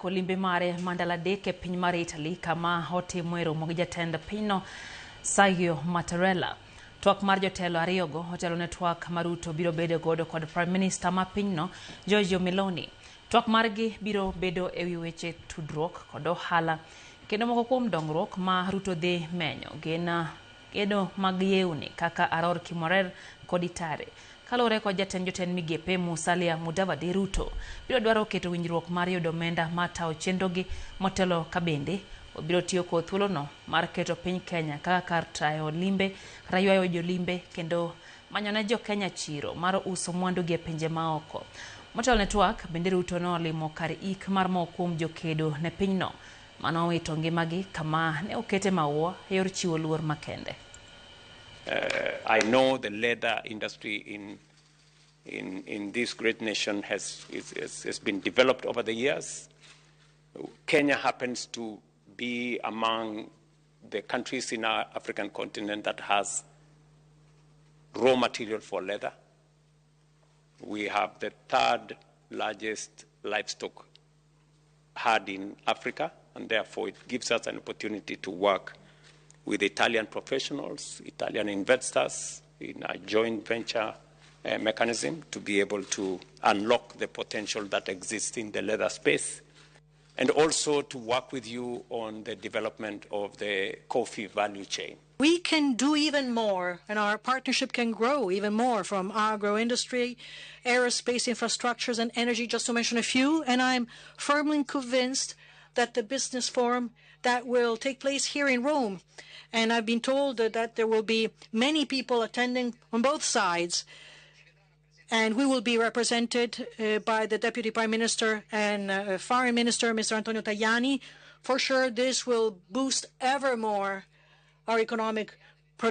ochako limbe mare mandala adek e piny mar Italy kama otimoe romo gi jatend pinyno Sergio Mattarella. Twak mar jotelo ariyogo otelo ne twak mar Ruto biro bedo godo kod Prime Minister ma pinyno Giorgia Meloni. Twak margi biro bedo e wi weche tudruok kod ohala kendo moko kuom dongruok ma Ruto dhi menyo gin gedo mag yewni kaka Aror Kimorer kod Itare. Kalore kod jotend migepe Musalia Mudavadi, Ruto biro dwaro keto winjruok mar yudo omenda matawo chenrogi motelo ka bende obiro tiyo kod thuolono mar keto piny Kenya kaka kar tayo limbe kata ywayo jolimbe kendo manyone jo Kenya chiro mar uso mwandu gi e pinje maoko. Motelo ne twak bende Ruto nolimo kar ik mar moko kuom jokedo ne pinyno mano wito ngimagi kama ne okete maua e yor chiwo luor makende. I know the leather industry in this great nation has been developed over the years. Kenya happens to be among the countries in our African continent that has raw material for leather. We have the third largest livestock herd in Africa, and therefore it gives us an opportunity to work with Italian professionals, Italian investors in a joint venture mechanism to be able to unlock the potential that exists in the leather space, and also to work with you on the development of the coffee value chain. We can do even more, and our partnership can grow even more, from agro-industry, aerospace infrastructures, and energy, just to mention a few. And I'm firmly convinced that the business forum that will take place here in Rome, and I've been told that there will be many people attending on both sides, and we will be represented by the Deputy Prime Minister and Foreign Minister, Mr. Antonio Tajani. For sure, this will boost ever more our economic